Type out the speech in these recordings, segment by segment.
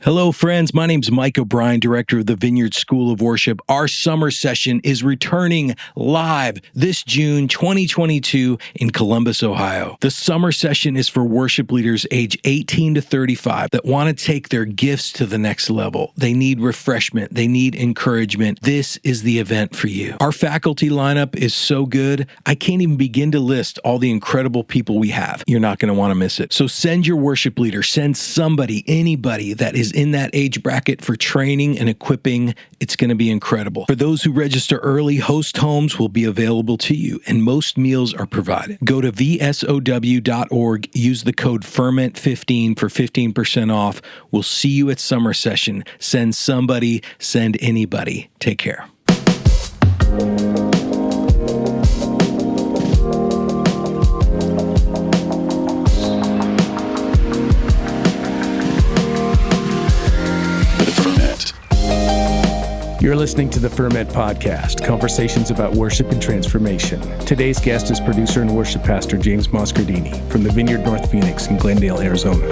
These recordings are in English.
Hello, friends. My name's Mike O'Brien, director of the Vineyard School of Worship. Our summer session is returning live this June 2022 in Columbus, Ohio. The summer session is for worship leaders age 18 to 35 that want to take their gifts to the next level. They need refreshment. They need encouragement. This is the event for you. Our faculty lineup is so good, I can't even begin to list all the incredible people we have. You're not going to want to miss it. So send your worship leader, send somebody, anybody that is in that age bracket for training and equipping. It's going to be incredible. For those who register early, host homes will be available to you, and most meals are provided. Go to vsow.org, use the code Ferment15 for 15% off. We'll see you at summer session. Send somebody, send anybody. Take care. You're listening to the Ferment Podcast, conversations about worship and transformation. Today's guest is producer and worship pastor James Moscardini from the Vineyard North Phoenix in Glendale, Arizona.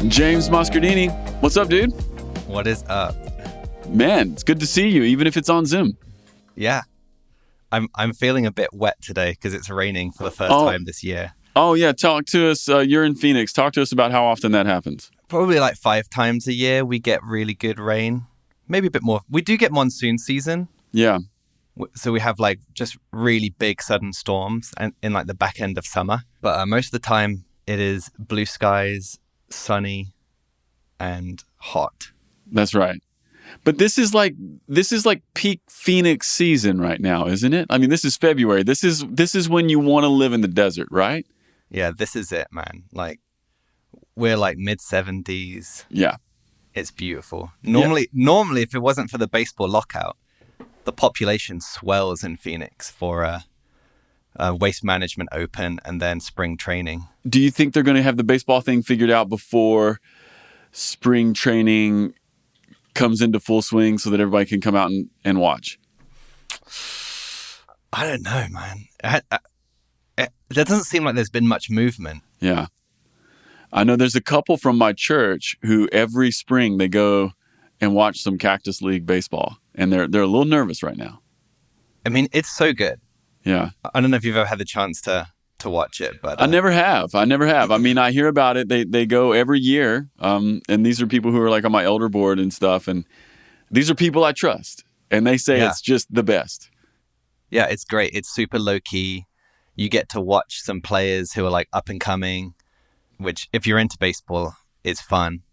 James Moscardini, what's up, dude? What is up? Man, it's good to see you, even if it's on Zoom. Yeah. I'm feeling a bit wet today because it's raining for the first time this year. Oh, yeah. Talk to us. You're in Phoenix. Talk to us about how often that happens. Probably like 5 times a year we get really good rain. Maybe a bit more. We do get monsoon season. Yeah. So we have like just really big sudden storms and in like the back end of summer. But most of the time it is blue skies, sunny, and hot. That's right. But this is like peak Phoenix season right now, isn't it? I mean, this is February. This is when you want to live in the desert, right? Yeah, this is it, man. Like, we're like mid-70s. Yeah. It's beautiful. Normally, if it wasn't for the baseball lockout, the population swells in Phoenix for a Waste Management Open and then spring training. Do you think they're going to have the baseball thing figured out before spring training comes into full swing so that everybody can come out and watch? I don't know, man. There doesn't seem like there's been much movement. Yeah. I know there's a couple from my church who every spring they go and watch some Cactus League baseball, and they're a little nervous right now. I mean, it's so good. Yeah. I don't know if you've ever had the chance to watch it, but I never have. I mean, I hear about it. They go every year, and these are people who are like on my elder board and stuff, and these are people I trust, and they say it's just the best. Yeah, it's great. It's super low key. You get to watch some players who are like up and coming, which if you're into baseball, it's fun.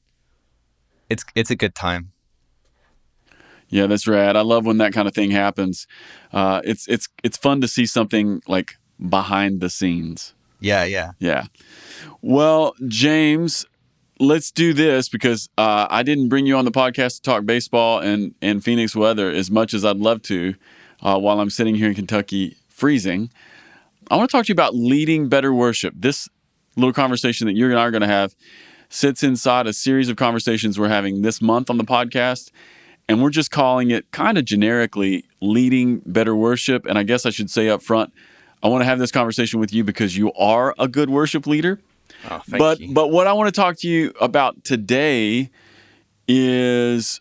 It's a good time. Yeah, that's rad. I love when that kind of thing happens. It's fun to see something like behind the scenes. Yeah. Well, James, let's do this because I didn't bring you on the podcast to talk baseball and Phoenix weather as much as I'd love to while I'm sitting here in Kentucky freezing. I want to talk to you about leading better worship. This little conversation that you and I are going to have sits inside a series of conversations we're having this month on the podcast, and we're just calling it kind of generically leading better worship. And I guess I should say up front, I want to have this conversation with you because you are a good worship leader. Oh, thank you. But what I want to talk to you about today is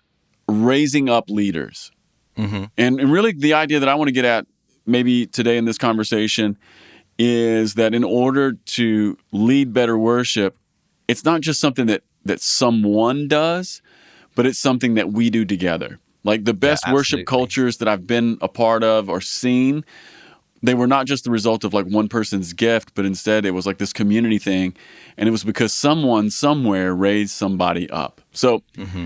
raising up leaders. Mm-hmm. And really the idea that I want to get at maybe today in this conversation is that in order to lead better worship, it's not just something that someone does, but it's something that we do together. Like the best worship cultures that I've been a part of or seen, they were not just the result of like one person's gift, but instead it was like this community thing. And it was because someone somewhere raised somebody up. So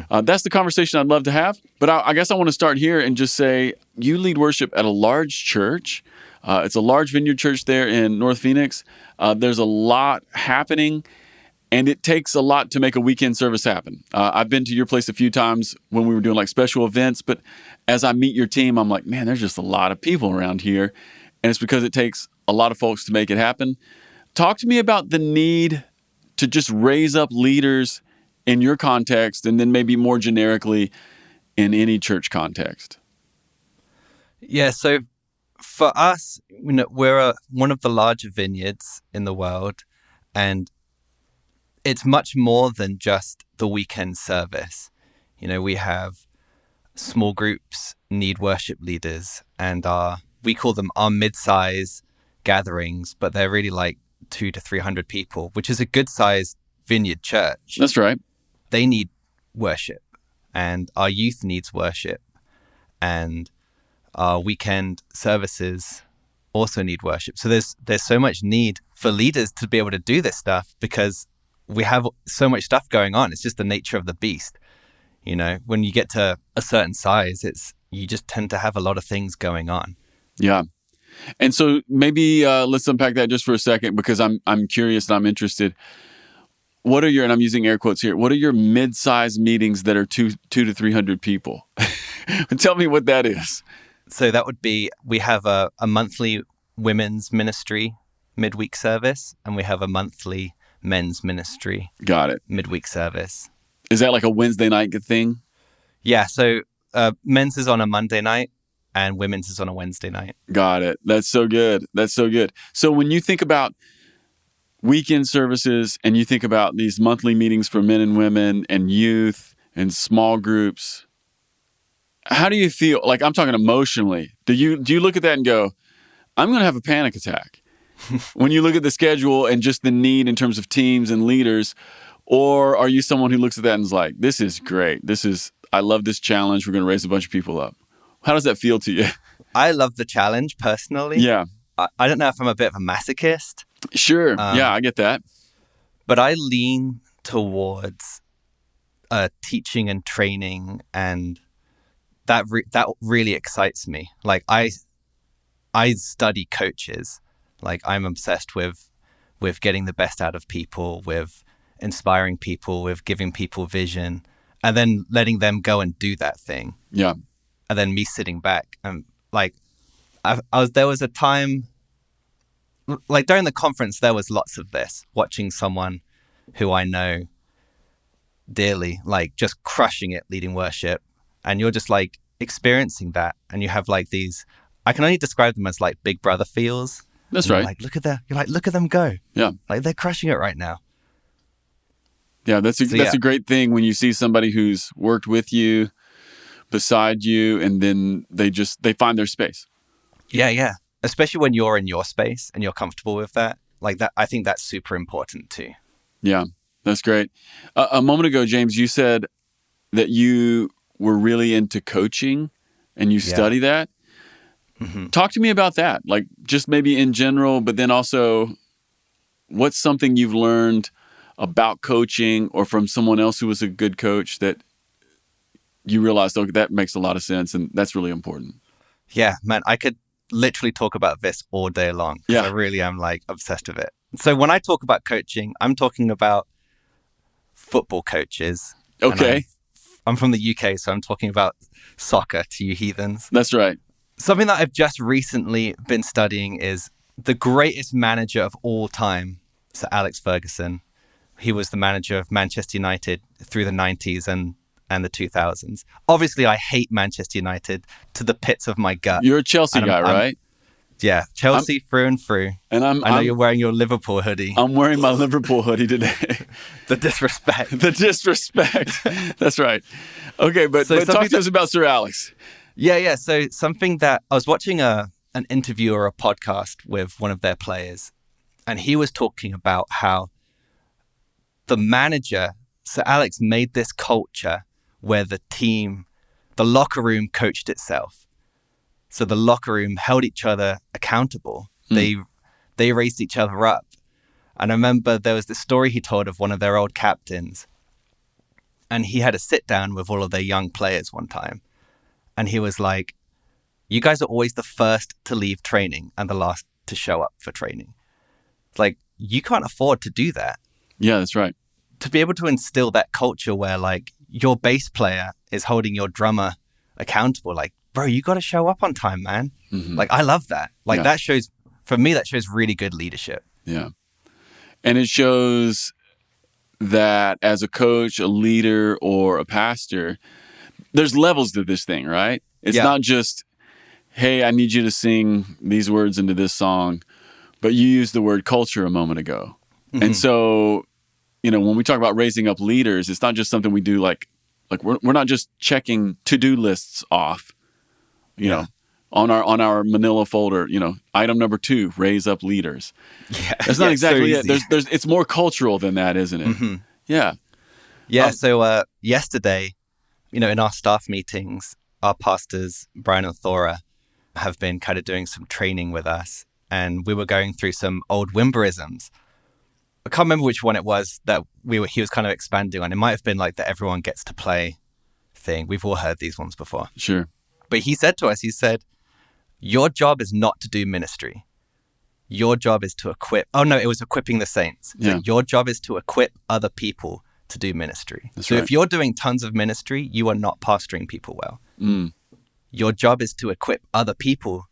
that's the conversation I'd love to have. But I guess I want to start here and just say, you lead worship at a large church. It's a large vineyard church there in North Phoenix. There's a lot happening, and it takes a lot to make a weekend service happen. I've been to your place a few times when we were doing like special events, but as I meet your team, I'm like, man, there's just a lot of people around here. And it's because it takes a lot of folks to make it happen. Talk to me about the need to just raise up leaders in your context, and then maybe more generically in any church context. Yeah, so For us, we're one of the larger vineyards in the world, and it's much more than just the weekend service. We have small groups need worship leaders, and we call them our midsize gatherings, but they're really like 200 to 300 people, which is a good sized vineyard church. That's right. They need worship, and our youth needs worship, and our weekend services also need worship. So there's so much need for leaders to be able to do this stuff because we have so much stuff going on. It's just the nature of the beast. When you get to a certain size, you just tend to have a lot of things going on. Yeah. And so maybe let's unpack that just for a second, because I'm curious and I'm interested. What are and I'm using air quotes here, what are your mid-size meetings that are 200 to 300 people? Tell me what that is. So that would be, we have a monthly women's ministry midweek service, and we have a monthly men's ministry. Got it. Midweek service. Is that like a Wednesday night thing? Yeah. So men's is on a Monday night and women's is on a Wednesday night. Got it. That's so good. That's so good. So when you think about weekend services and you think about these monthly meetings for men and women and youth and small groups, how do you feel? Like, I'm talking emotionally. Do you look at that and go, I'm going to have a panic attack when you look at the schedule and just the need in terms of teams and leaders? Or are you someone who looks at that and is like, this is great. I love this challenge. We're going to raise a bunch of people up. How does that feel to you? I love the challenge personally. Yeah. I don't know if I'm a bit of a masochist. Sure. Yeah, I get that. But I lean towards teaching and training, and that really excites me. Like I study coaches. Like I'm obsessed with getting the best out of people, with inspiring people, with giving people vision, and then letting them go and do that thing. Yeah. And then me sitting back and like there was a time like during the conference, there was lots of this, watching someone who I know dearly, like just crushing it, leading worship. And you're just like experiencing that. And you have like these, I can only describe them as like big brother feels. That's right. Like, look at them go. Yeah. Like they're crushing it right now. Yeah. That's a great thing when you see somebody who's worked with you, beside you, and then they find their space. Yeah. Yeah. Especially when you're in your space and you're comfortable with that. Like that, I think that's super important too. Yeah, that's great. A moment ago, James, you said that you were really into coaching and you study that. Mm-hmm. Talk to me about that. Like just maybe in general, but then also what's something you've learned about coaching or from someone else who was a good coach that you realized, okay, that makes a lot of sense and that's really important. Yeah, man, I could literally talk about this all day long. Yeah. I really am like obsessed with it. So when I talk about coaching, I'm talking about football coaches. Okay. I'm from the UK, so I'm talking about soccer to you heathens. That's right. Something that I've just recently been studying is the greatest manager of all time, Sir Alex Ferguson. He was the manager of Manchester United through the 90s and the 2000s. Obviously, I hate Manchester United to the pits of my gut. You're a Chelsea guy, right? Yeah, Chelsea through and through. And I know you're wearing your Liverpool hoodie. I'm wearing my Liverpool hoodie today. The disrespect. The disrespect. That's right. Okay, but talk to us about Sir Alex. Yeah. So something that I was watching an interview or a podcast with one of their players, and he was talking about how the manager, Sir Alex, made this culture where the locker room coached itself. So the locker room held each other accountable. They raised each other up. And I remember there was this story he told of one of their old captains. And he had a sit down with all of their young players one time. And he was like, you guys are always the first to leave training and the last to show up for training. It's like, you can't afford to do that. Yeah, that's right. To be able to instill that culture where like your bass player is holding your drummer accountable, like, bro, you got to show up on time, man. Mm-hmm. Like, I love that. Like that shows, for me, that shows really good leadership. Yeah. And it shows that as a coach, a leader, or a pastor, there's levels to this thing, right? It's not just, hey, I need you to sing these words into this song, but you used the word culture a moment ago. Mm-hmm. And so, when we talk about raising up leaders, it's not just something we do like we're not just checking to-do lists off, you know, on our manila folder, item number 2, raise up leaders. Yeah. That's not exactly it. It's more cultural than that, isn't it? Mm-hmm. Yeah. Yeah. So yesterday, in our staff meetings, our pastors, Brian and Thora, have been kind of doing some training with us. And we were going through some old Wimberisms. I can't remember which one it was that he was kind of expanding on. It might have been like the everyone gets to play thing. We've all heard these ones before. Sure. But he said to us, your job is not to do ministry. Your job is to equip. Oh, no, it was equipping the saints. Yeah. So your job is to equip other people to do ministry. That's so right. If you're doing tons of ministry, you are not pastoring people well. Mm. Your job is to equip other people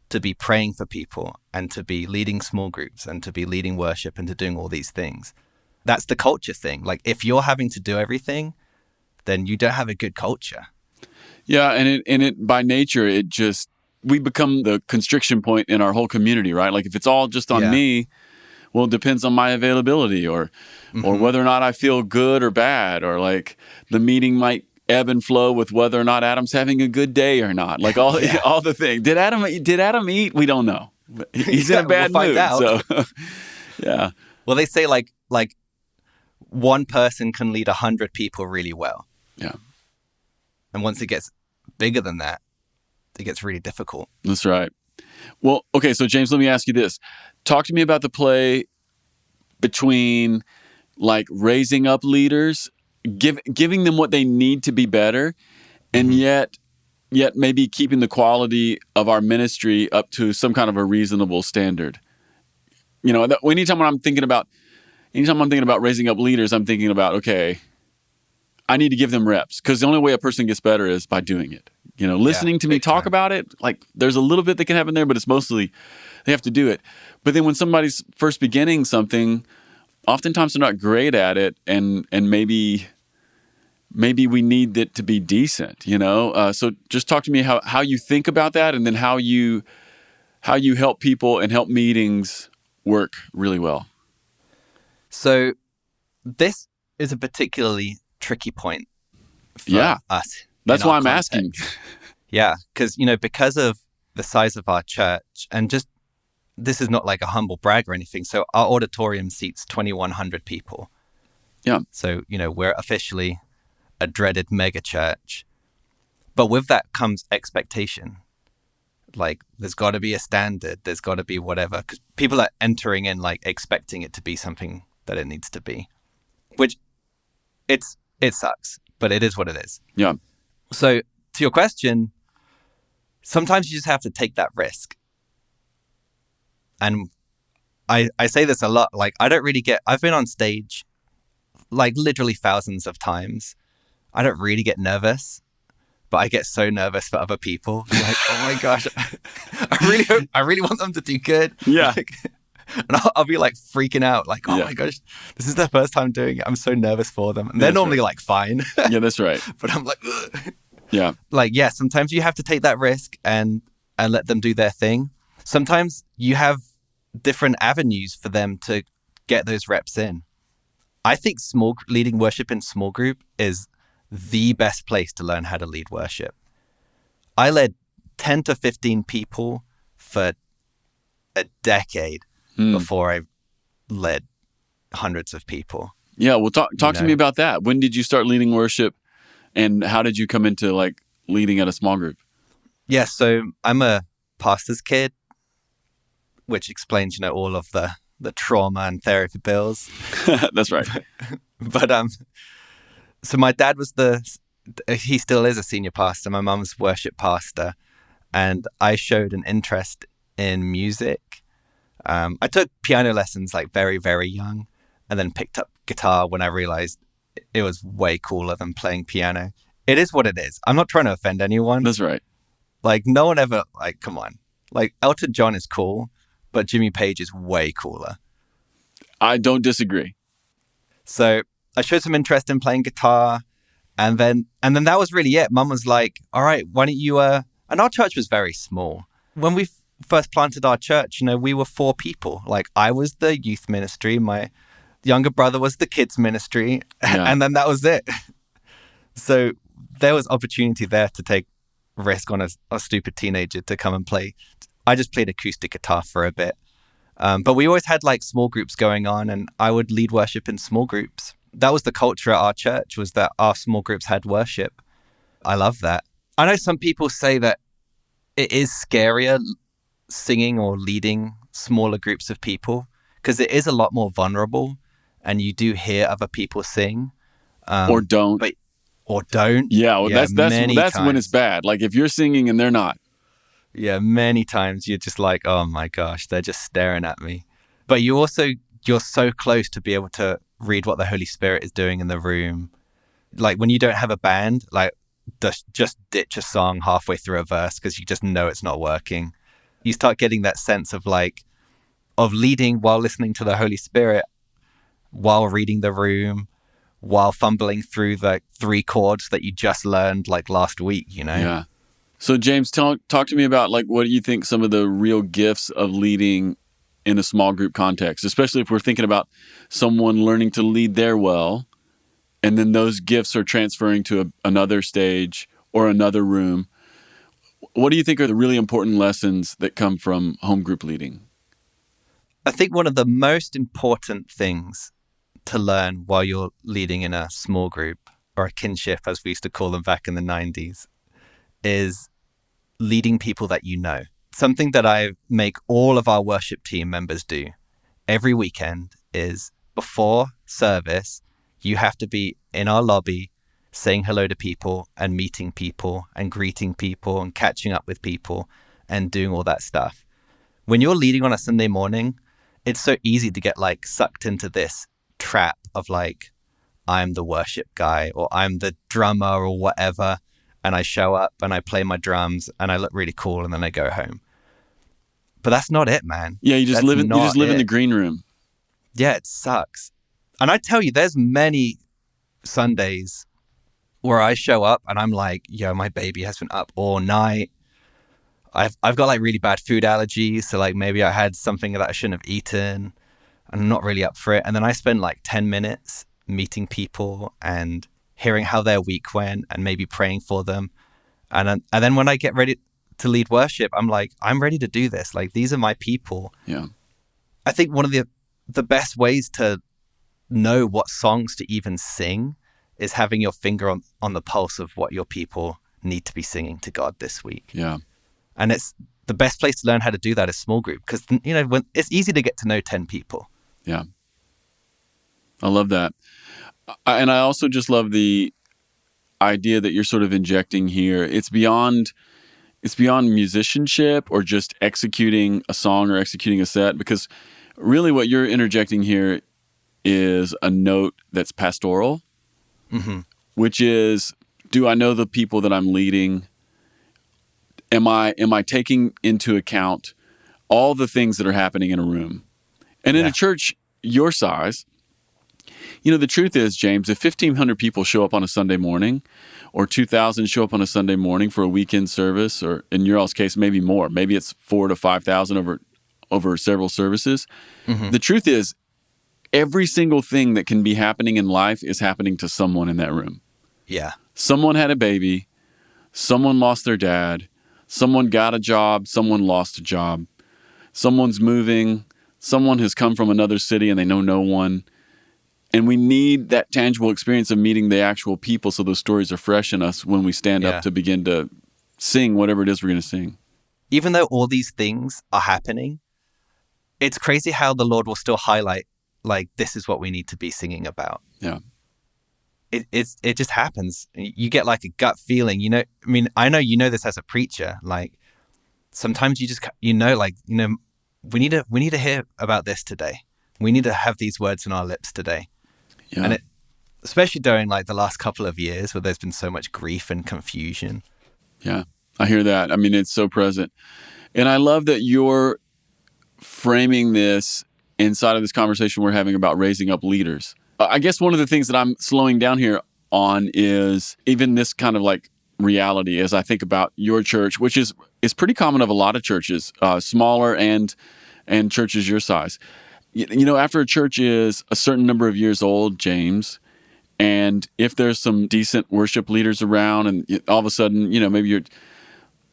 to be praying for people and to be leading small groups and to be leading worship and to doing all these things. That's the culture thing. Like if you're having to do everything, then you don't have a good culture. Yeah, and it by nature, we become the constriction point in our whole community, right? Like if it's all just on me, well, it depends on my availability or whether or not I feel good or bad, or like the meeting might ebb and flow with whether or not Adam's having a good day or not. Like all the things. Did Adam eat? We don't know. He's in a bad we'll mood. Out. So yeah. Well, they say like one person can lead 100 people really well. Yeah. And once it gets bigger than that, it gets really difficult. That's right. Well, okay, so James, let me ask you this. Talk to me about the play between like raising up leaders, giving them what they need to be better, and yet maybe keeping the quality of our ministry up to some kind of a reasonable standard. Anytime I'm thinking about raising up leaders, I'm thinking about, okay, I need to give them reps, because the only way a person gets better is by doing it. Listening to me talk about it, like there's a little bit that can happen there, but it's mostly they have to do it. But then when somebody's first beginning something, oftentimes they're not great at it, and maybe we need it to be decent, So just talk to me how you think about that, and then how you help people and help meetings work really well. So this is a particularly tricky point for us. That's why I'm asking. Yeah, because, because of the size of our church, and just, this is not like a humble brag or anything. So our auditorium seats 2,100 people. Yeah. So, we're officially a dreaded mega church. But with that comes expectation. Like, there's got to be a standard. There's got to be whatever. Because people are entering in, like, expecting it to be something that it needs to be. Which, it sucks, but it is what it is. Yeah. So, to your question, sometimes you just have to take that risk. And I say this a lot, like I've been on stage like literally thousands of times. I don't really get nervous, but I get so nervous for other people. I'm like, oh my gosh, I really want them to do good. Yeah. And I'll be like freaking out, like, oh my gosh, this is their first time doing it. I'm so nervous for them. And they're normally like fine. Yeah, that's right. But I'm like, ugh. Yeah. Like, yeah, sometimes you have to take that risk and let them do their thing. Sometimes you have different avenues for them to get those reps in. I think leading worship in small group is the best place to learn how to lead worship. I led 10 to 15 people for a decade before I led hundreds of people. Yeah, well, talk to me about that. When did you start leading worship, and how did you come into like leading at a small group? Yeah, so I'm a pastor's kid, which explains, all of the trauma and therapy bills. That's right. But so my dad was he still is a senior pastor. My mum's worship pastor, and I showed an interest in music. I took piano lessons like very, very young, and then picked up guitar when I realized it was way cooler than playing piano. It is what it is. I'm not trying to offend anyone. That's right. Like, no one ever, like, come on. Like, Elton John is cool, but Jimmy Page is way cooler. I don't disagree. So I showed some interest in playing guitar, and then that was really it. Mum was like, all right, why don't you And our church was very small. When we first planted our church, we were 4 people. Like, I was the youth ministry, my younger brother was the kids ministry, and then that was it. So there was opportunity there to take risk on a stupid teenager to come and play. I just played acoustic guitar for a bit. But we always had like small groups going on, and I would lead worship in small groups. That was the culture at our church, was that our small groups had worship. I love that. I know some people say that it is scarier singing or leading smaller groups of people because it is a lot more vulnerable, and you do hear other people sing. Or don't. Or don't. Yeah, well, that's when it's bad. Like if you're singing and they're not. Yeah, many times you're just like, oh my gosh, they're just staring at me. But you're so close to be able to read what the Holy Spirit is doing in the room. Like when you don't have a band, like just ditch a song halfway through a verse because you just know it's not working. You start getting that sense of leading while listening to the Holy Spirit, while reading the room, while fumbling through the 3 chords that you just learned like last week, Yeah. So James, talk to me about like what do you think some of the real gifts of leading in a small group context, especially if we're thinking about someone learning to lead there well, and then those gifts are transferring to another stage or another room. What do you think are the really important lessons that come from home group leading? I think one of the most important things to learn while you're leading in a small group, or a kinship as we used to call them back in the 90s, is leading people that you know. Something that I make all of our worship team members do every weekend is before service, you have to be in our lobby saying hello to people and meeting people and greeting people and catching up with people and doing all that stuff. When you're leading on a Sunday morning, it's so easy to get like sucked into this trap of like, I'm the worship guy or I'm the drummer or whatever. And I show up and I play my drums and I look really cool and then I go home. But that's not it, man. Yeah, you just live in the green room. Yeah, it sucks. And I tell you, there's many Sundays where I show up and I'm like, yo, my baby has been up all night. I've got like really bad food allergies. So like maybe I had something that I shouldn't have eaten. I'm not really up for it. And then I spend like 10 minutes meeting people and hearing how their week went and maybe praying for them. And then when I get ready to lead worship, I'm like, I'm ready to do this. Like, these are my people. Yeah. I think one of the best ways to know what songs to even sing is having your finger on the pulse of what your people need to be singing to God this week. Yeah. And it's the best place to learn how to do that is small group because, when it's easy to get to know 10 people. Yeah. I love that. And I also just love the idea that you're sort of injecting here. It's beyond musicianship or just executing a song or executing a set, because really what you're interjecting here is a note that's pastoral, which is, do I know the people that I'm leading? Am I taking into account all the things that are happening in a room? And in a church your size, the truth is, James, if 1,500 people show up on a Sunday morning or 2,000 show up on a Sunday morning for a weekend service, or in your all's case, maybe more, maybe it's 4,000 to 5,000 over several services. The truth is, every single thing that can be happening in life is happening to someone in that room. Yeah. Someone had a baby. Someone lost their dad. Someone got a job. Someone lost a job. Someone's moving. Someone has come from another city and they know no one. And we need that tangible experience of meeting the actual people so those stories are fresh in us when we stand up to begin to sing whatever it is we're going to sing. Even though all these things are happening, it's crazy how the Lord will still highlight, like, this is what we need to be singing about. Yeah. It just happens. You get like a gut feeling, I know this as a preacher, like sometimes you just, we need to hear about this today. We need to have these words in our lips today. Yeah. And especially during like the last couple of years where there's been so much grief and confusion. Yeah, I hear that. I mean, it's so present. And I love that you're framing this inside of this conversation we're having about raising up leaders. I guess one of the things that I'm slowing down here on is even this kind of like reality as I think about your church, which is pretty common of a lot of churches, smaller and churches your size. After a church is a certain number of years old, James, and if there's some decent worship leaders around and all of a sudden, maybe you're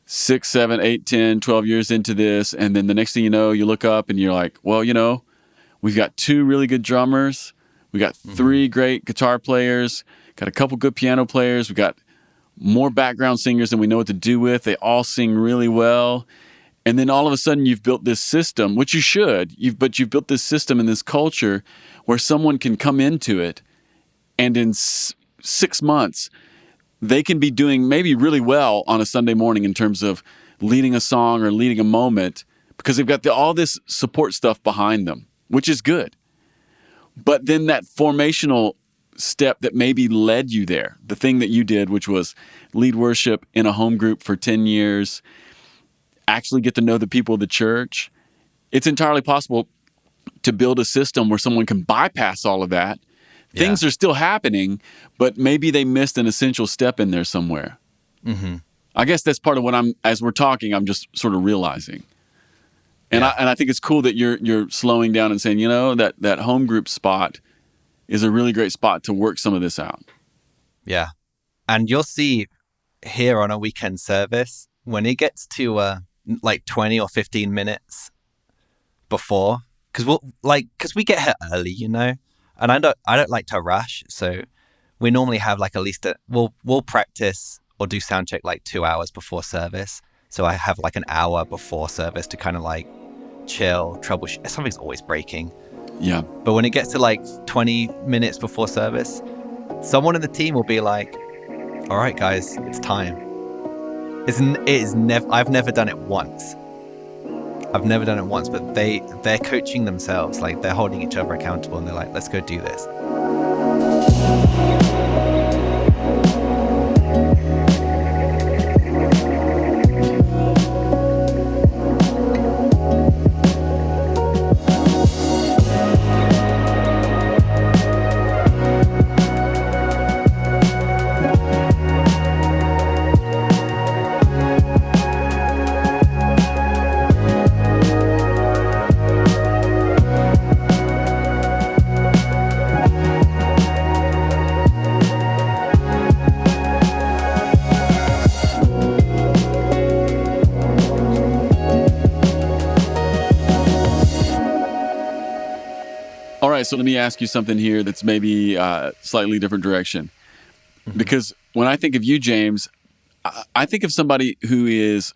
6, 7, 8, 10, 12 years into this, and then the next thing you know, you look up and you're like, well, we've got 2 really good drummers, we got 3 great guitar players, got a couple good piano players, we got more background singers than we know what to do with. They all sing really well. And then all of a sudden you've built this system, which you should, but you've built this system and this culture where someone can come into it and in 6 months, they can be doing maybe really well on a Sunday morning in terms of leading a song or leading a moment because they've got all this support stuff behind them, which is good. But then that formational step that maybe led you there, the thing that you did, which was lead worship in a home group for 10 years, actually get to know the people of the church. It's entirely possible to build a system where someone can bypass all of that. Things are still happening, but maybe they missed an essential step in there somewhere. Mm-hmm. I guess that's part of what as we're talking, I'm just sort of realizing. And I think it's cool that you're slowing down and saying, that home group spot is a really great spot to work some of this out. Yeah. And you'll see here on a weekend service, when it gets to 20 or 15 minutes before, because we get here early, and I don't like to rush. So we normally have at least we'll practice or do sound check 2 hours before service. So I have an hour before service to kind of chill, troubleshoot. Something's always breaking. Yeah. But when it gets to 20 minutes before service, someone in the team will be like, all right, guys, it's time. I've never done it once. But they're coaching themselves. They're holding each other accountable and they're like, let's go do this. So let me ask you something here that's maybe slightly different direction. Mm-hmm. Because when I think of you, James, I think of somebody who is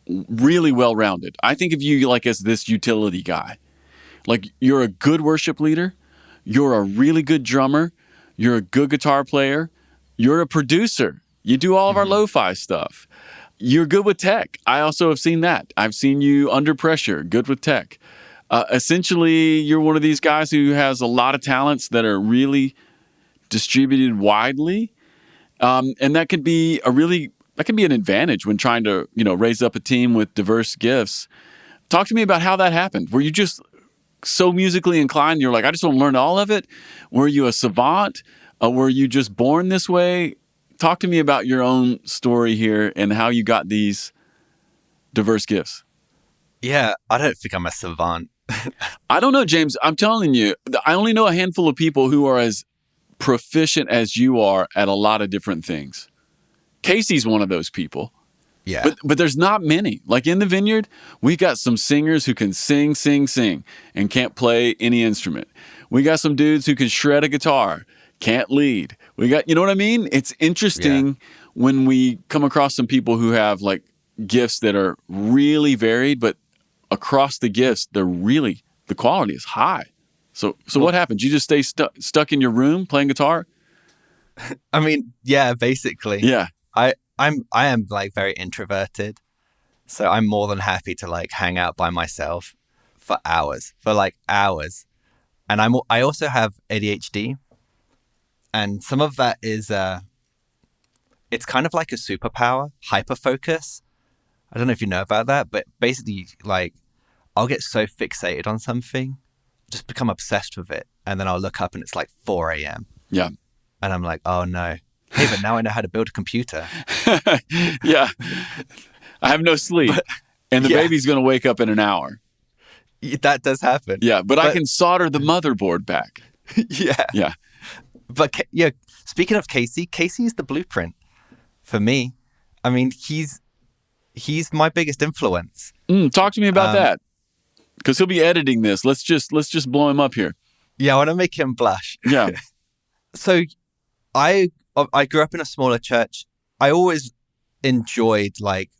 really well-rounded. I think of you as this utility guy. You're a good worship leader. You're a really good drummer. You're a good guitar player. You're a producer. You do all of our lo-fi stuff. You're good with tech. I also have seen that. I've seen you under pressure, good with tech. Essentially, you're one of these guys who has a lot of talents that are really distributed widely, and that can be an advantage when trying to raise up a team with diverse gifts. Talk to me about how that happened. Were you just so musically inclined? You're like, I just want to learn all of it. Were you a savant? Were you just born this way? Talk to me about your own story here and how you got these diverse gifts. Yeah, I don't think I'm a savant. I don't know, James. I'm telling you, I only know a handful of people who are as proficient as you are at a lot of different things. Casey's one of those people. Yeah. But there's not many. In the Vineyard, we got some singers who can sing, and can't play any instrument. We got some dudes who can shred a guitar, can't lead. We got, you know what I mean? It's interesting when we come across some people who have gifts that are really varied, but across the gifts, the quality is high. So what happened? You just stay stuck in your room playing guitar? I mean, yeah, basically. Yeah. I am very introverted. So I'm more than happy to hang out by myself for hours. And I also have ADHD. And some of that is it's kind of like a superpower, hyperfocus. I don't know if you know about that, but basically, I'll get so fixated on something, just become obsessed with it, and then I'll look up and it's 4 a.m. Yeah. And I'm like, oh no, hey, but now I know how to build a computer. Yeah. I have no sleep. And the baby's going to wake up in an hour. That does happen. Yeah, but I can solder the motherboard back. Yeah. Yeah. But speaking of Casey is the blueprint for me. I mean, he's my biggest influence. Talk to me about that, because he'll be editing this. Let's just blow him up here. Yeah, I want to make him blush. Yeah. So I grew up in a smaller church. I always enjoyed like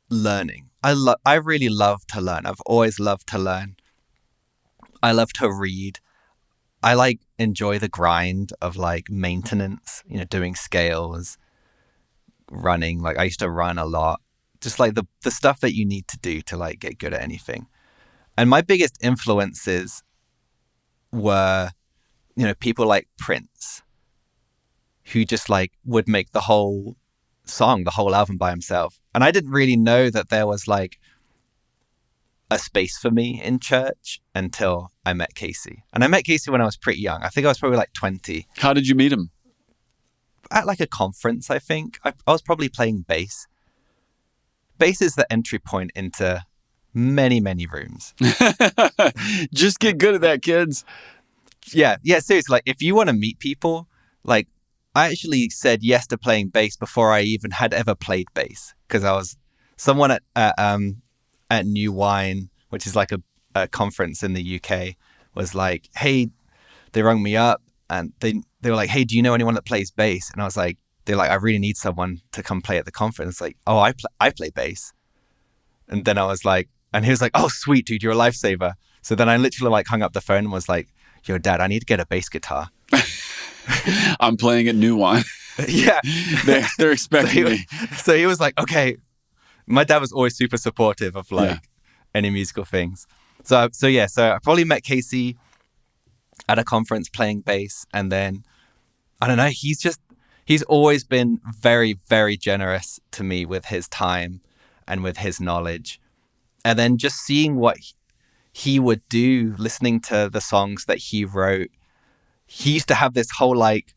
learning. I really love to learn. I've always loved to learn. I love to read. I like enjoy the grind of like maintenance, doing scales, running. Like I used to run a lot, just like the stuff that you need to do to like get good at anything. And my biggest influences were, people like Prince, who just like would make the whole song, the whole album by himself. And I didn't really know that there was like a space for me in church until I met Casey. And I met Casey when I was pretty young. I think I was probably like 20. How did you meet him? At like a conference, I think. I was probably playing bass. Bass is the entry point into many, many rooms. Just get good at that, kids. Yeah, seriously. Like if you want to meet people, like I actually said yes to playing bass before I even had ever played bass, because I was someone at New Wine, which is like a conference in the UK, was like, hey, they rung me up and they were like, hey, do you know anyone that plays bass? And I was like, they're like, I really need someone to come play at the conference. Like, oh, I play bass. And then I was like, and he was like, oh, sweet, dude, you're a lifesaver. So then I literally like hung up the phone and was like, yo, Dad, I need to get a bass guitar. I'm playing at New Wine. Yeah. They're expecting me. So he was like, okay. My dad was always super supportive of like any musical things. So I probably met Casey at a conference playing bass. And then, I don't know, he's always been very, very generous to me with his time and with his knowledge. And then just seeing what he would do, listening to the songs that he wrote. He used to have this whole like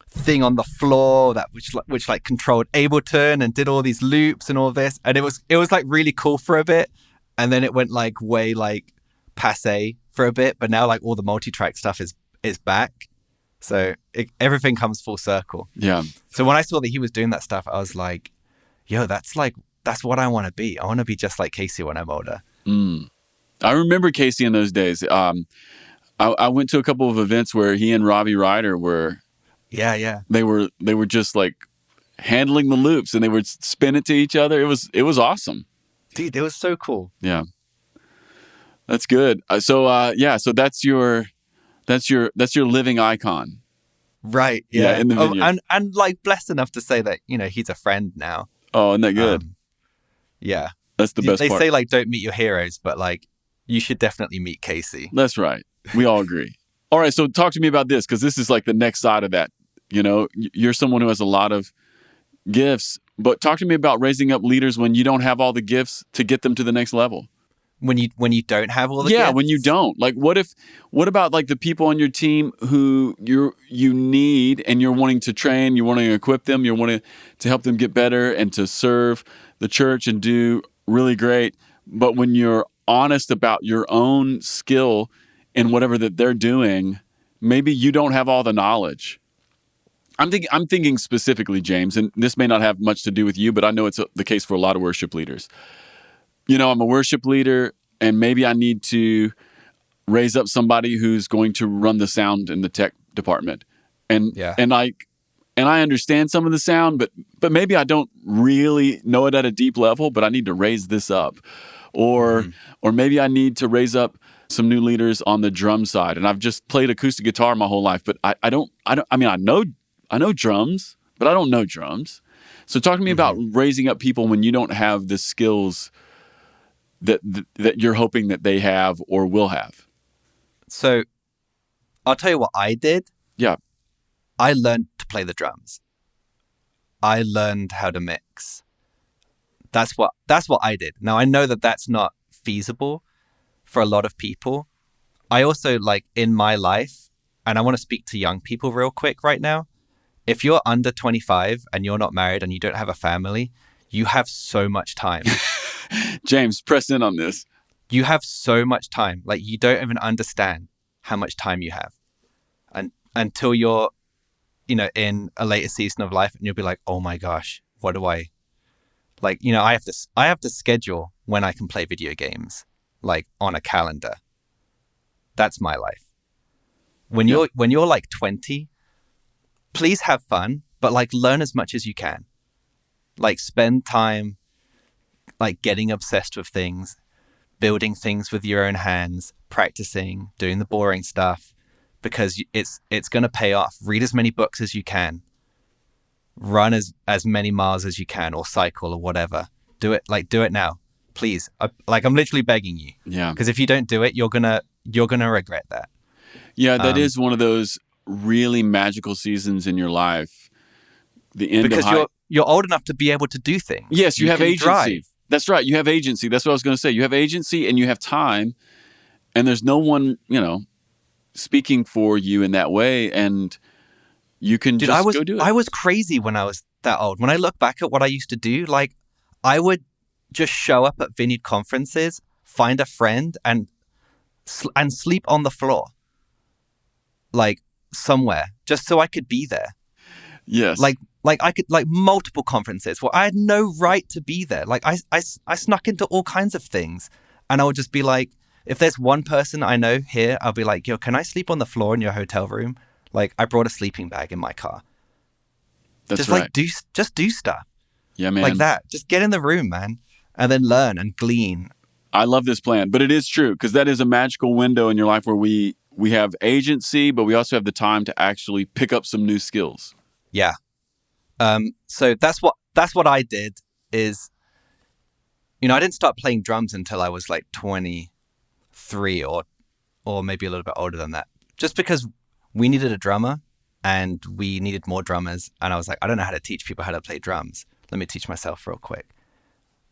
thing on the floor that which like controlled Ableton and did all these loops and all this, and it was like really cool for a bit, and then it went like way like passe for a bit, but now like all the multi-track stuff is back, so everything comes full circle. Yeah. So when I saw that he was doing that stuff, I was like, yo, that's what I want to be. I want to be just like Casey when I'm older. I remember Casey in those days. I went to a couple of events where he and Robbie Ryder were. Yeah. They were just like handling the loops, and they would spin it to each other. It was awesome. Dude, it was so cool. Yeah. That's good. So that's your living icon. Right. Yeah, in the vineyard. And like blessed enough to say that, he's a friend now. Oh, isn't that good? Yeah. That's the best part. They say like don't meet your heroes, but like you should definitely meet Casey. That's right. We all agree. All right, so talk to me about this, because this is like the next side of that. You're someone who has a lot of gifts, but talk to me about raising up leaders when you don't have all the gifts to get them to the next level. When you don't have all the gifts? Yeah, when you don't. Like what about like the people on your team who you need and you're wanting to train, you're wanting to equip them, you're wanting to help them get better and to serve the church and do really great, but when you're honest about your own skill in whatever that they're doing, maybe you don't have all the knowledge. I'm thinking specifically, James, and this may not have much to do with you, but I know it's the case for a lot of worship leaders. I'm a worship leader, and maybe I need to raise up somebody who's going to run the sound in the tech department. And I understand some of the sound, but maybe I don't really know it at a deep level, but I need to raise this up. Or maybe I need to raise up some new leaders on the drum side. And I've just played acoustic guitar my whole life, but I know drums, but I don't know drums. So talk to me about raising up people when you don't have the skills that you're hoping that they have or will have. So I'll tell you what I did. Yeah. I learned to play the drums. I learned how to mix. That's what I did. Now I know that that's not feasible for a lot of people. I also like in my life, and I want to speak to young people real quick right now. if you're under 25 and you're not married and you don't have a family, you have so much time. James, press in on this. You have so much time. Like, you don't even understand how much time you have. And until you're, in a later season of life, and you'll be like, oh my gosh, what do I, like, I have to schedule when I can play video games, like, on a calendar. That's my life. When you're like 20, please have fun, but like, learn as much as you can. Like, spend time like getting obsessed with things, building things with your own hands, practicing, doing the boring stuff, because it's going to pay off. Read as many books as you can. Run as many miles as you can, or cycle, or whatever. Do it now, please. I'm literally begging you. Yeah. Because if you don't do it, you're gonna regret that. Yeah, that is one of those really magical seasons in your life. The end because of you're old enough to be able to do things. Yes, you have agency. Drive. That's right. You have agency. That's what I was going to say. You have agency and you have time, and there's no one, speaking for you in that way, and you can go do it. I was crazy when I was that old. When I look back at what I used to do, like, I would just show up at Vineyard conferences, find a friend, and sleep on the floor, like, somewhere, just so I could be there. Yes. Like I could, like, multiple conferences where I had no right to be there. Like, I snuck into all kinds of things, and I would just be like, if there's one person I know here, I'll be like, yo, can I sleep on the floor in your hotel room? Like, I brought a sleeping bag in my car. That's just right. Like, do stuff. Yeah, man. Like that. Just get in the room, man, and then learn and glean. I love this plan, but it is true, because that is a magical window in your life where we have agency, but we also have the time to actually pick up some new skills. Yeah. So that's what I did is, I didn't start playing drums until I was like 23 or maybe a little bit older than that, just because we needed a drummer and we needed more drummers. And I was like, I don't know how to teach people how to play drums. Let me teach myself real quick.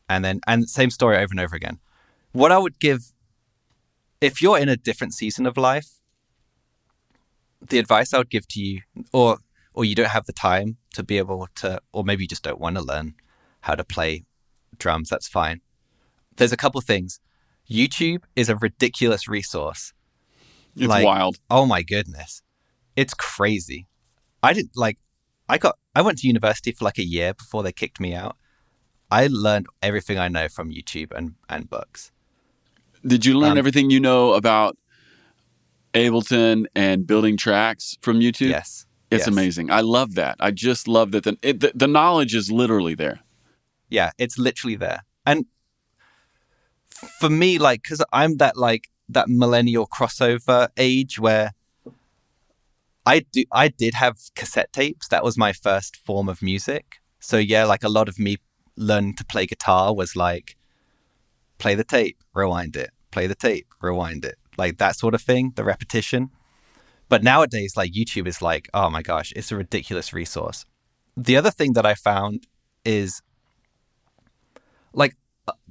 And same story over and over again. What I would give, if you're in a different season of life, the advice I would give to you, or you don't have the time to be able to, or maybe you just don't want to learn how to play drums, that's fine. There's a couple things. YouTube is a ridiculous resource. It's wild. Oh my goodness. It's crazy. I went to university for like a year before they kicked me out. I learned everything I know from YouTube and books. Did you learn everything you know about Ableton and building tracks from YouTube? Yes. It's amazing. I love that. I just love that the knowledge is literally there. Yeah, it's literally there. And for me, like, because I'm that millennial crossover age where I did have cassette tapes. That was my first form of music. So yeah, like, a lot of me learning to play guitar was like, play the tape, rewind it, play the tape, rewind it, like that sort of thing, the repetition. But nowadays, like, YouTube is like, oh my gosh, it's a ridiculous resource. The other thing that I found is, like,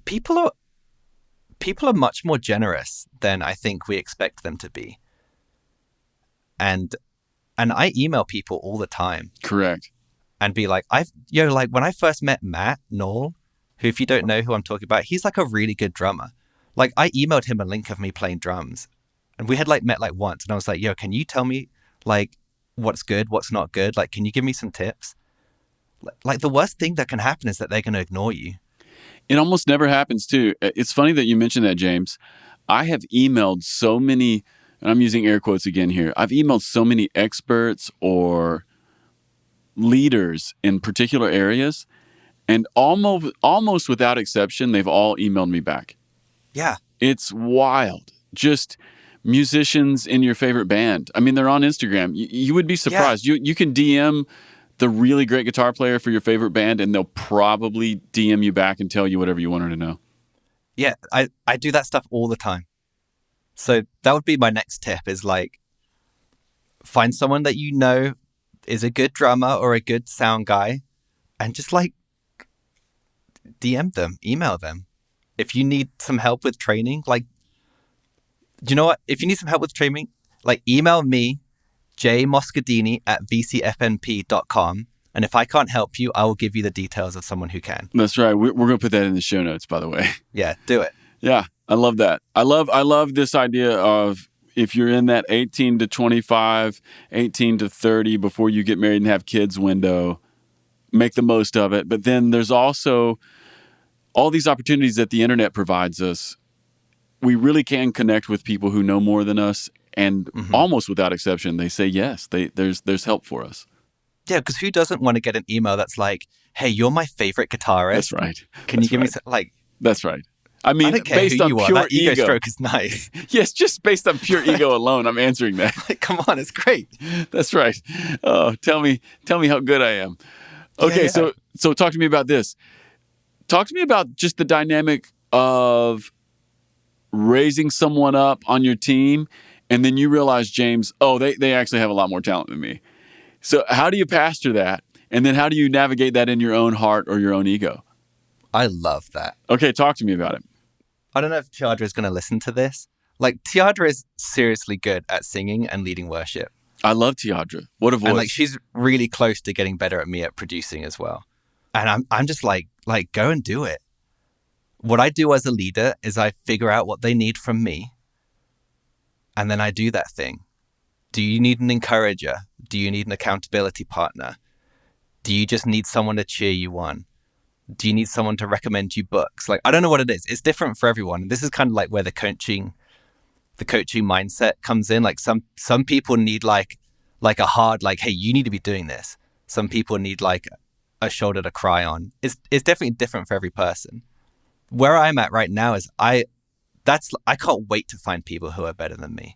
people are much more generous than I think we expect them to be. And I email people all the time. Correct. And be like, like, when I first met Matt Knoll, who, if you don't know who I'm talking about, he's like a really good drummer. Like, I emailed him a link of me playing drums, and we had like met like once, and I was like, yo, can you tell me like what's good, what's not good? Like, can you give me some tips? Like, the worst thing that can happen is that they're going to ignore you. It almost never happens too. It's funny that you mentioned that, James. I have emailed so many, and I'm using air quotes again here. I've emailed so many experts or leaders in particular areas, and almost without exception, they've all emailed me back. Yeah. It's wild. Just musicians in your favorite band. I mean, they're on Instagram. You would be surprised. Yeah. You can DM the really great guitar player for your favorite band, and they'll probably DM you back and tell you whatever you want her to know. Yeah, I do that stuff all the time. So that would be my next tip, is like, find someone that you know is a good drummer or a good sound guy, and just like DM them, email them. If you need some help with training, like, do you know what? If you need some help with training, like, email me jmoscardini@vcfnp.com. And if I can't help you, I will give you the details of someone who can. That's right. We're going to put that in the show notes, by the way. Yeah, do it. Yeah, I love that. I love this idea of if you're in that 18 to 25, 18 to 30 before you get married and have kids window, make the most of it. But then there's also all these opportunities that the internet provides us. We really can connect with people who know more than us, and almost without exception, they say yes. There's help for us. Yeah, because who doesn't want to get an email that's like, "Hey, you're my favorite guitarist. That's right. Can you give me some, like?" That's right. I mean, I don't care based who on you are. pure That ego stroke is nice. Yes, just based on pure ego alone, I'm answering that. Like, come on, it's great. That's right. Oh, tell me how good I am. Okay, Yeah. So talk to me about this. Talk to me about just the dynamic of raising someone up on your team, and then you realize, James, they actually have a lot more talent than me. So how do you pastor that? And then how do you navigate that in your own heart or your own ego? I love that. Okay, talk to me about it. I don't know if Tiadra is going to listen to this. Like, Tiadra is seriously good at singing and leading worship. I love Tiadra. What a voice. And like, she's really close to getting better at me at producing as well. And I'm just like, go and do it. What I do as a leader is I figure out what they need from me. And then I do that thing. Do you need an encourager? Do you need an accountability partner? Do you just need someone to cheer you on? Do you need someone to recommend you books? Like, I don't know what it is. It's different for everyone. This is kind of like where the coaching mindset comes in. Like some people need like a hard, like, hey, you need to be doing this. Some people need like a shoulder to cry on. It's definitely different for every person. Where I'm at right now is I can't wait to find people who are better than me.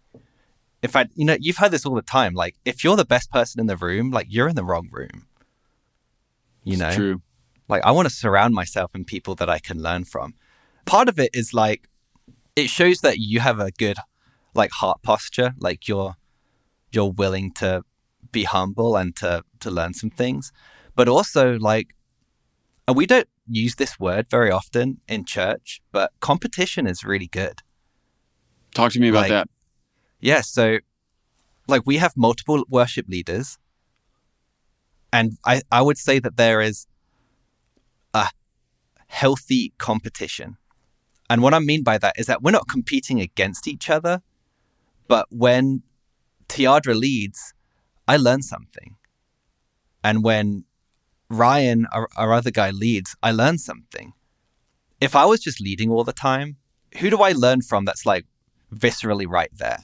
In fact, you've heard this all the time. Like, if you're the best person in the room, like, you're in the wrong room. It's true. Like, I want to surround myself in people that I can learn from. Part of it is like, it shows that you have a good like heart posture. Like you're willing to be humble and to learn some things. But also like, and we don't use this word very often in church, but competition is really good. Talk to me about that. Yeah. So like we have multiple worship leaders. And I would say that there is a healthy competition. And what I mean by that is that we're not competing against each other, but when Tiadra leads, I learn something. And when Ryan, our other guy, leads, I learn something. If I was just leading all the time, who do I learn from that's like viscerally right there?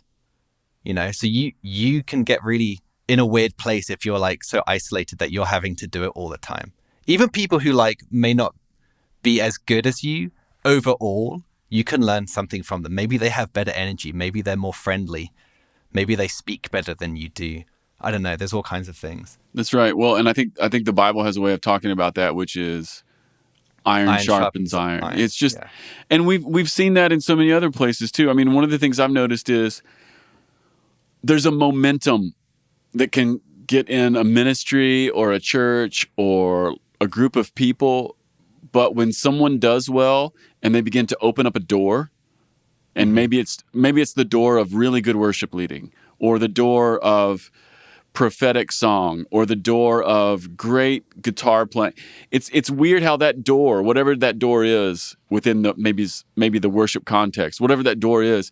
So you can get really in a weird place if you're like so isolated that you're having to do it all the time. Even people who like may not be as good as you, overall, you can learn something from them. Maybe they have better energy. Maybe they're more friendly. Maybe they speak better than you do. I don't know. There's all kinds of things. That's right. Well, and I think the Bible has a way of talking about that, which is iron sharpens iron. It's just, and we've seen that in so many other places too. I mean, one of the things I've noticed is there's a momentum that can get in a ministry or a church or a group of people. But when someone does well and they begin to open up a door, and maybe it's the door of really good worship leading, or the door of prophetic song, or the door of great guitar playing. It's weird how that door, whatever that door is within the maybe the worship context, whatever that door is,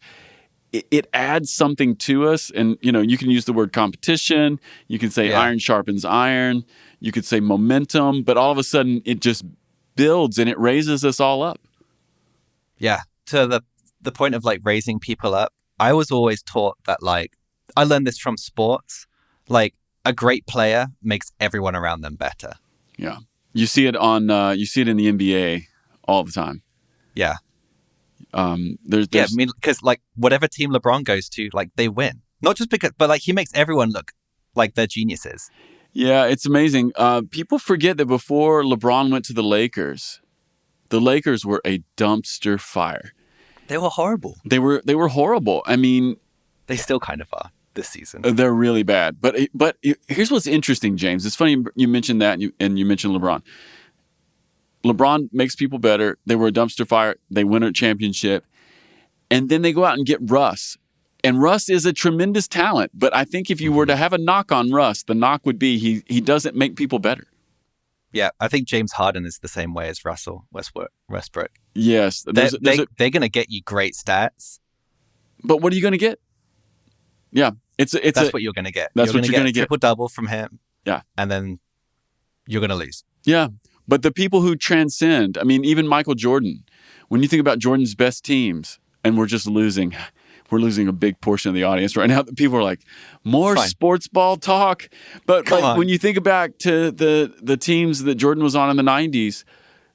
it adds something to us. And you can use the word competition, you can say iron sharpens iron, you could say momentum, but all of a sudden it just builds and it raises us all up. Yeah. To the point of like raising people up, I was always taught that like, I learned this from sports, like a great player makes everyone around them better. Yeah. You see it in the NBA all the time. Yeah. There's I mean, because like whatever team LeBron goes to, like they win. Not just because, but like he makes everyone look like they're geniuses. Yeah, it's amazing. People forget that before LeBron went to the Lakers were a dumpster fire. They were horrible. They were horrible. I mean, they still kind of are this season. They're really bad. But here's what's interesting, James. It's funny you mentioned that, and you mentioned LeBron. LeBron makes people better. They were a dumpster fire. They win a championship. And then they go out and get Russ. And Russ is a tremendous talent, but I think if you were to have a knock on Russ, the knock would be he doesn't make people better. Yeah, I think James Harden is the same way as Russell Westbrook. Yes. They're going to get you great stats. But what are you going to get? Yeah. That's what you're going to get. That's what you're going to get. Triple-double from him. Yeah. And then you're going to lose. Yeah. But the people who transcend, I mean, even Michael Jordan, when you think about Jordan's best teams, and we're losing a big portion of the audience right now. People are like, more sports ball talk. But when you think back to the teams that Jordan was on in the 90s,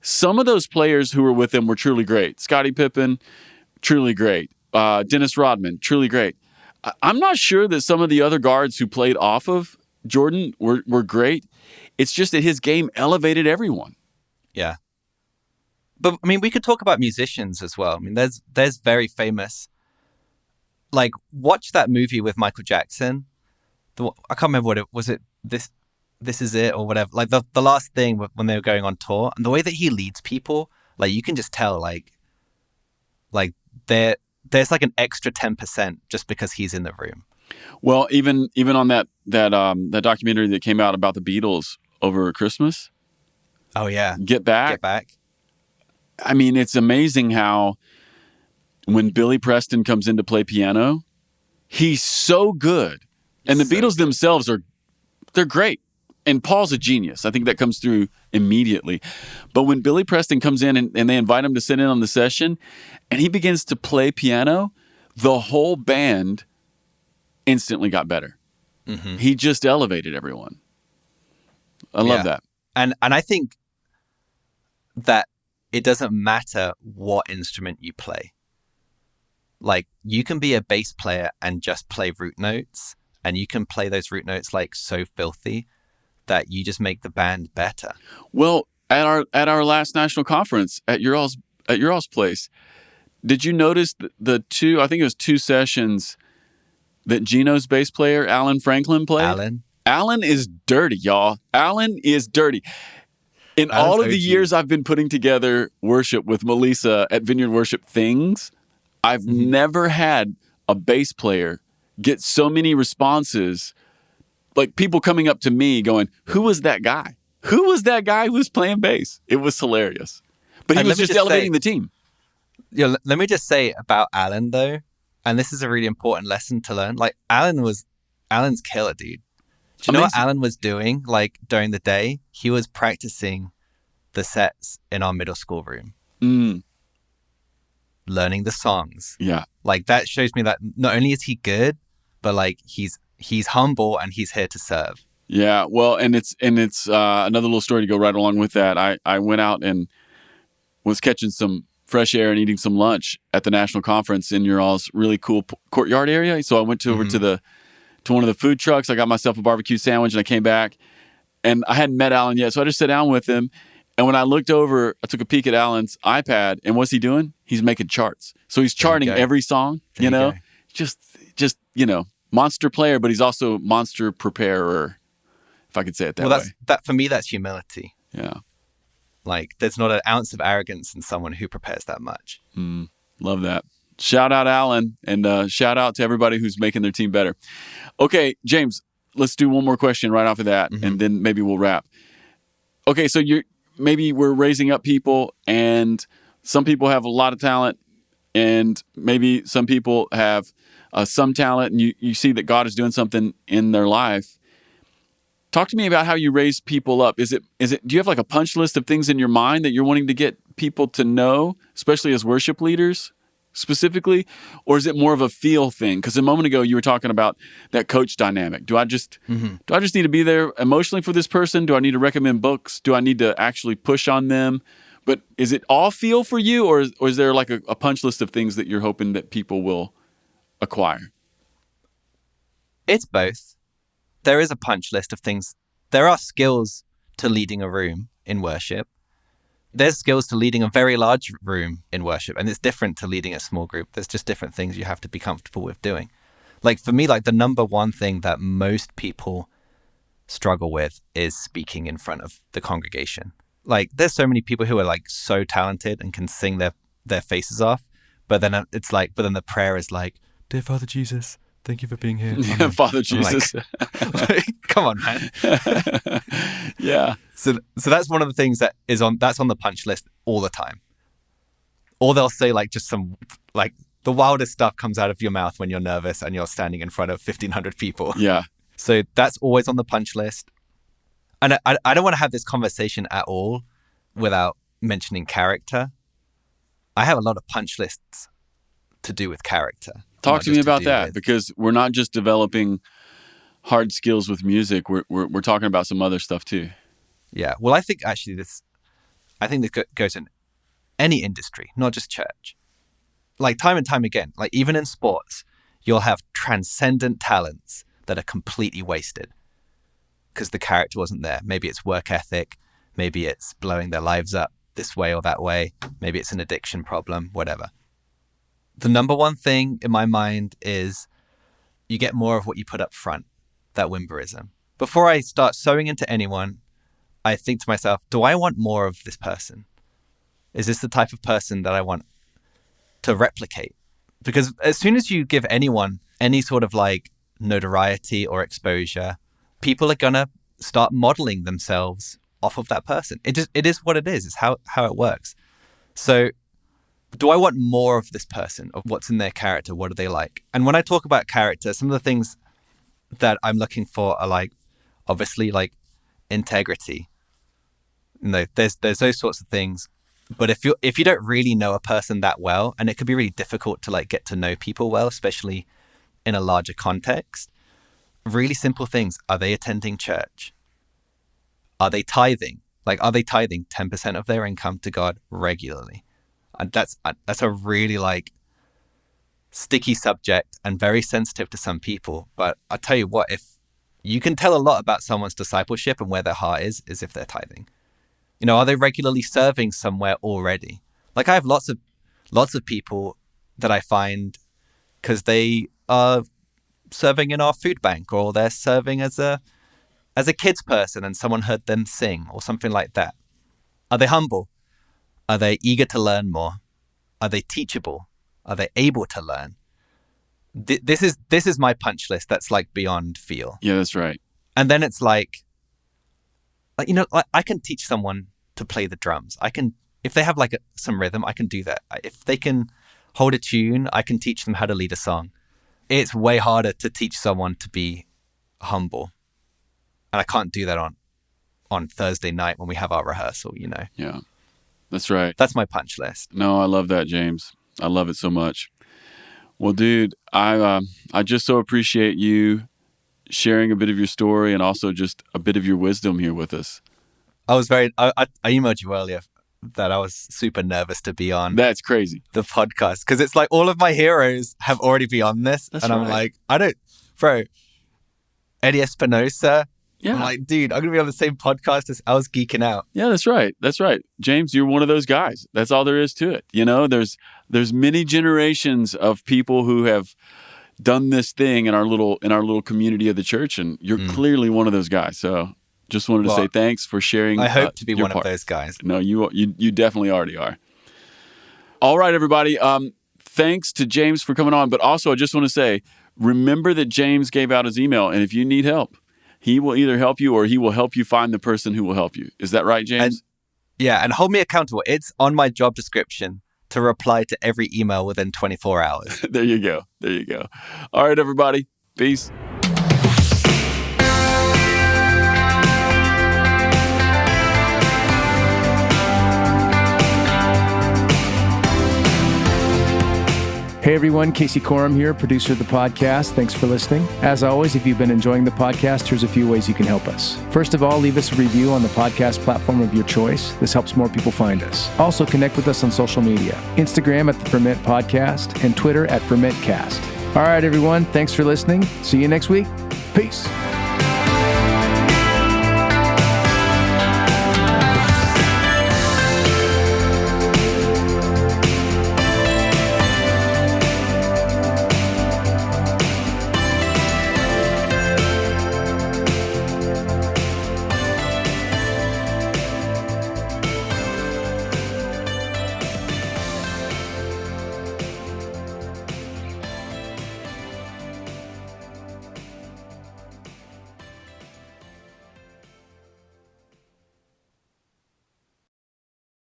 some of those players who were with him were truly great. Scottie Pippen, truly great. Dennis Rodman, truly great. I'm not sure that some of the other guards who played off of Jordan were great. It's just that his game elevated everyone. Yeah. But, I mean, we could talk about musicians as well. I mean, there's very famous... Like, watch that movie with Michael Jackson. I can't remember what it was. It This Is It or whatever. Like the last thing when they were going on tour, and the way that he leads people, like you can just tell, like there's like an extra 10% just because he's in the room. Well, even on that documentary that came out about the Beatles over Christmas. Oh yeah, Get Back. I mean, it's amazing how. When Billy Preston comes in to play piano, he's so good. And the Beatles themselves they're great. And Paul's a genius. I think that comes through immediately. But when Billy Preston comes in and they invite him to sit in on the session and he begins to play piano, the whole band instantly got better. Mm-hmm. He just elevated everyone. I love that. And I think that it doesn't matter what instrument you play. Like, you can be a bass player and just play root notes, and you can play those root notes like so filthy that you just make the band better. Well, at our last national conference at your all's place, did you notice the two? I think it was 2 sessions that Gino's bass player Alan Franklin played. Alan is dirty, y'all. Alan is dirty. In all of the years I've been putting together worship with Melissa at Vineyard Worship things. I've never had a bass player get so many responses, like people coming up to me going, who was that guy? Who was that guy who was playing bass? It was hilarious. But he was just elevating the team. Yeah, let me just say about Alan, though, and this is a really important lesson to learn. Like, Alan's killer, dude. Do you know what Alan was doing, like, during the day? He was practicing the sets in our middle school room. Learning the songs. Yeah. Like, that shows me that not only is he good, but like he's humble and he's here to serve. Yeah. Well, and it's another little story to go right along with that. I went out and was catching some fresh air and eating some lunch at the national conference in your all's really cool courtyard area. So I went over to one of the food trucks. I got myself a barbecue sandwich and I came back and I hadn't met Alan yet. So I just sat down with him. And when I looked over, I took a peek at Alan's iPad, and what's he doing? He's making charts. So he's charting every song, you know? Just monster player, but he's also monster preparer, if I could say it that way. For me, that's humility. Yeah. Like, there's not an ounce of arrogance in someone who prepares that much. Love that. Shout out Alan, and shout out to everybody who's making their team better. Okay, James, let's do one more question right off of that, and then maybe we'll wrap. Okay, so maybe we're raising up people, and some people have a lot of talent, and maybe some people have some talent, and you see that God is doing something in their life. Talk to me about how you raise people up. Do you have like a punch list of things in your mind that you're wanting to get people to know, especially as worship leaders specifically, or is it more of a feel thing? Because a moment ago you were talking about that coach dynamic. Do I just need to be there emotionally for this person? Do I need to recommend books? Do I need to actually push on them? But is it all feel for you, or is there like a punch list of things that you're hoping that people will acquire? It's both. There is a punch list of things. There are skills to leading a room in worship. There's skills to leading a very large room in worship, and it's different to leading a small group. There's just different things you have to be comfortable with doing. Like, for me, like, the number one thing that most people struggle with is speaking in front of the congregation. Like, there's so many people who are like so talented and can sing their faces off, but then the prayer is like, dear Father Jesus, thank you for being here. Yeah, Father Jesus. Like, come on, man. Yeah. So that's one of the things that's on the punch list all the time. Or they'll say like just some like the wildest stuff comes out of your mouth when you're nervous and you're standing in front of 1,500 people. Yeah. So that's always on the punch list. And I don't want to have this conversation at all without mentioning character. I have a lot of punch lists to do with character. Talk to me about that, because we're not just developing hard skills with music. We're talking about some other stuff too. Yeah. Well, I think actually this goes in any industry, not just church. Like time and time again, like even in sports, you'll have transcendent talents that are completely wasted because the character wasn't there. Maybe it's work ethic. Maybe it's blowing their lives up this way or that way. Maybe it's an addiction problem, whatever. The number one thing in my mind is you get more of what you put up front, that Wimberism. Before I start sewing into anyone, I think to myself, do I want more of this person? Is this the type of person that I want to replicate? Because as soon as you give anyone any sort of like notoriety or exposure, people are going to start modeling themselves off of that person. It is what it is. It's how it works. So do I want more of this person, of what's in their character? What are they like? And when I talk about character, some of the things that I'm looking for are like, obviously like integrity. You know, there's those sorts of things. But if you don't really know a person that well, and it can be really difficult to like get to know people well, especially in a larger context, really simple things. Are they attending church? Are they tithing? Like, are they tithing 10% of their income to God regularly? And that's a really like sticky subject and very sensitive to some people. But I tell you what, if you can tell a lot about someone's discipleship and where their heart is if they're tithing. You know, are they regularly serving somewhere already? Like I have lots of people that I find because they are serving in our food bank, or they're serving as a kids person and someone heard them sing or something like that. Are they humble? Are they eager to learn more? Are they teachable? Are they able to learn? This is my punch list. That's like beyond feel. Yeah, that's right. And then it's like you know, I can teach someone to play the drums. I can, if they have like some rhythm, I can do that. If they can hold a tune, I can teach them how to lead a song. It's way harder to teach someone to be humble. And I can't do that on Thursday night when we have our rehearsal, you know? Yeah, that's right. That's my punch list. No, I love that, James. I love it so much. Well, dude, I just so appreciate you sharing a bit of your story and also just a bit of your wisdom here with us. I emailed you earlier that I was super nervous to be on. That's crazy. The podcast. Because it's like all of my heroes have already been on this. That's and right. I'm like, Eddie Espinosa. Yeah. I'm like, dude, I'm going to be on the same podcast as I was geeking out. Yeah, that's right. That's right. James, you're one of those guys. That's all there is to it. You know, there's many generations of people who have done this thing in our little community of the church, and you're clearly one of those guys. So just wanted to say thanks for sharing. I hope to be one of those guys. No, you definitely already are. All right, everybody. Thanks to James for coming on. But also, I just want to say, remember that James gave out his email, and if you need help, he will either help you or he will help you find the person who will help you. Is that right, James? And hold me accountable. It's on my job description to reply to every email within 24 hours. There you go. All right, everybody. Peace. Hey everyone, Casey Coram here, producer of the podcast. Thanks for listening. As always, if you've been enjoying the podcast, here's a few ways you can help us. First of all, leave us a review on the podcast platform of your choice. This helps more people find us. Also, connect with us on social media. Instagram at the Ferment Podcast and Twitter at FermentCast. All right, everyone. Thanks for listening. See you next week. Peace.